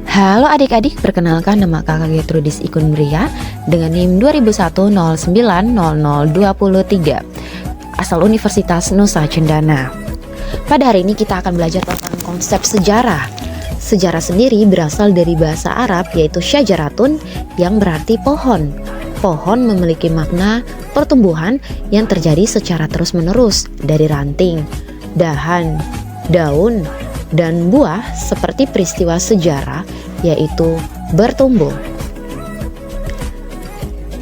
Halo adik-adik, perkenalkan nama kakak Gertrudis Ikun Bria dengan NIM 2001090023 asal Universitas Nusa Cendana. Pada hari ini kita akan belajar tentang konsep sejarah. Sejarah sendiri berasal dari bahasa Arab yaitu syajaratun yang berarti pohon. Pohon memiliki makna pertumbuhan yang terjadi secara terus-menerus dari ranting, dahan, daun, dan buah seperti peristiwa sejarah yaitu bertumbuh.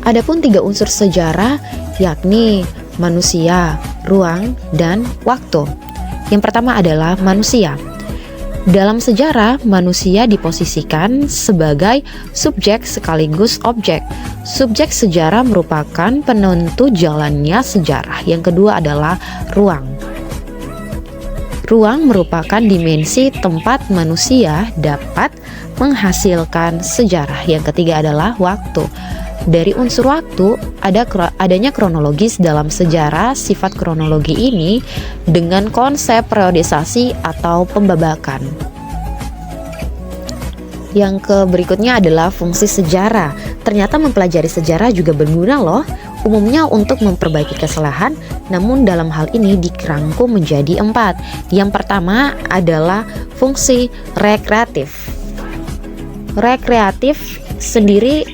Adapun 3 unsur sejarah yakni manusia, ruang, dan waktu. Yang pertama adalah manusia. Dalam sejarah, manusia diposisikan sebagai subjek sekaligus objek. Subjek sejarah merupakan penentu jalannya sejarah. Yang kedua adalah ruang. Ruang merupakan dimensi tempat manusia dapat menghasilkan sejarah. Yang ketiga adalah waktu. Dari unsur waktu, adanya kronologis dalam sejarah. Sifat kronologi ini dengan konsep periodisasi atau pembabakan. Yang berikutnya adalah fungsi sejarah. Ternyata mempelajari sejarah juga berguna loh. Umumnya untuk memperbaiki kesalahan, namun dalam hal ini dirangkum menjadi 4. Yang pertama adalah fungsi rekreatif. Rekreatif sendiri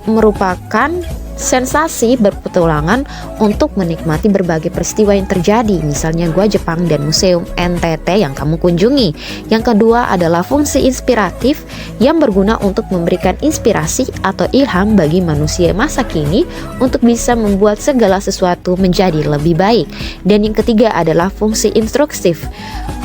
merupakan sensasi berpetualangan untuk menikmati berbagai peristiwa yang terjadi, misalnya Gua Jepang dan Museum NTT yang kamu kunjungi. Yang kedua adalah fungsi inspiratif yang berguna untuk memberikan inspirasi atau ilham bagi manusia masa kini untuk bisa membuat segala sesuatu menjadi lebih baik. Dan yang ketiga adalah fungsi instruktif.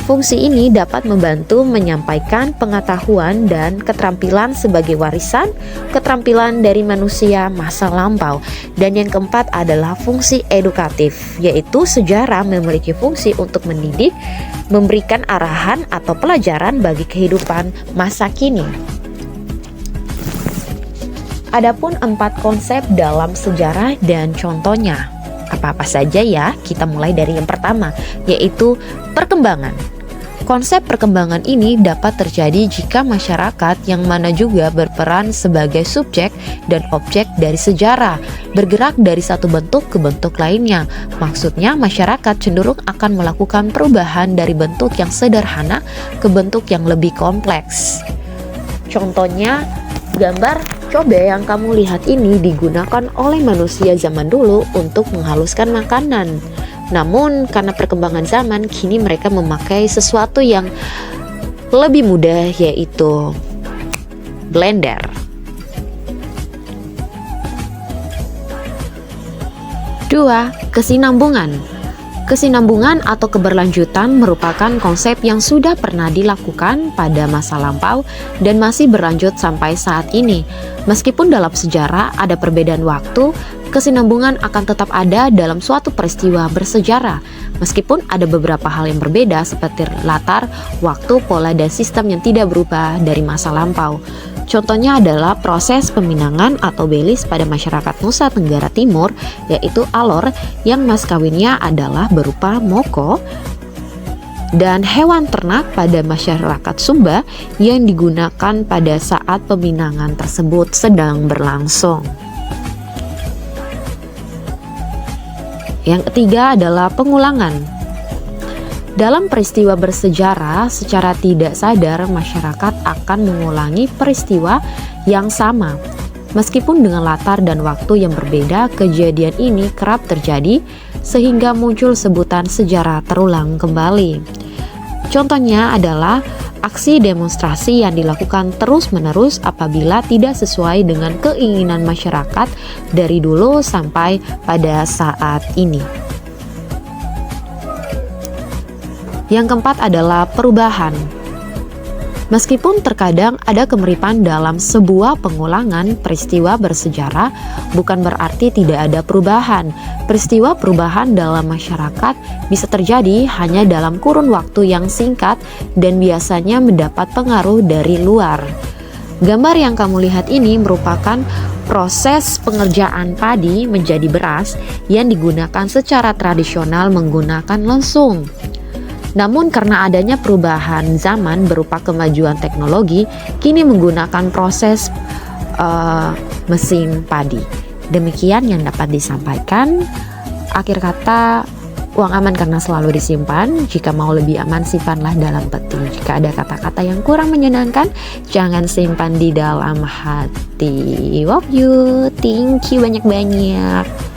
Fungsi ini dapat membantu menyampaikan pengetahuan dan keterampilan sebagai warisan keterampilan dari manusia masa lampau. Dan yang keempat adalah fungsi edukatif, yaitu sejarah memiliki fungsi untuk mendidik, memberikan arahan atau pelajaran bagi kehidupan masa kini. Adapun 4 konsep dalam sejarah dan contohnya apa-apa saja ya. Kita mulai dari yang pertama, yaitu perkembangan. Konsep perkembangan ini dapat terjadi jika masyarakat yang mana juga berperan sebagai subjek dan objek dari sejarah bergerak dari satu bentuk ke bentuk lainnya. Maksudnya masyarakat cenderung akan melakukan perubahan dari bentuk yang sederhana ke bentuk yang lebih kompleks. Contohnya, gambar cobe yang kamu lihat ini digunakan oleh manusia zaman dulu untuk menghaluskan makanan. Namun karena perkembangan zaman, kini mereka memakai sesuatu yang lebih mudah, yaitu blender. Dua, kesinambungan. Kesinambungan atau keberlanjutan merupakan konsep yang sudah pernah dilakukan pada masa lampau dan masih berlanjut sampai saat ini. Meskipun dalam sejarah ada perbedaan waktu, kesinambungan akan tetap ada dalam suatu peristiwa bersejarah. Meskipun ada beberapa hal yang berbeda seperti latar, waktu, pola, dan sistem yang tidak berubah dari masa lampau. Contohnya adalah proses peminangan atau belis pada masyarakat Nusa Tenggara Timur, yaitu alor yang mas kawinnya adalah berupa moko, dan hewan ternak pada masyarakat Sumba yang digunakan pada saat peminangan tersebut sedang berlangsung. Yang ketiga adalah pengulangan. Dalam peristiwa bersejarah, secara tidak sadar masyarakat akan mengulangi peristiwa yang sama. Meskipun dengan latar dan waktu yang berbeda, kejadian ini kerap terjadi sehingga muncul sebutan sejarah terulang kembali. Contohnya adalah aksi demonstrasi yang dilakukan terus-menerus apabila tidak sesuai dengan keinginan masyarakat dari dulu sampai pada saat ini. Yang keempat adalah perubahan. Meskipun terkadang ada kemiripan dalam sebuah pengulangan peristiwa bersejarah, bukan berarti tidak ada perubahan. Peristiwa perubahan dalam masyarakat bisa terjadi hanya dalam kurun waktu yang singkat dan biasanya mendapat pengaruh dari luar. Gambar yang kamu lihat ini merupakan proses pengerjaan padi menjadi beras yang digunakan secara tradisional menggunakan lesung. Namun karena adanya perubahan zaman berupa kemajuan teknologi, kini menggunakan proses mesin padi. Demikian yang dapat disampaikan. Akhir kata, uang aman karena selalu disimpan. Jika mau lebih aman, simpanlah dalam peti. Jika ada kata-kata yang kurang menyenangkan, jangan simpan di dalam hati. Wow, you, thank you banyak-banyak.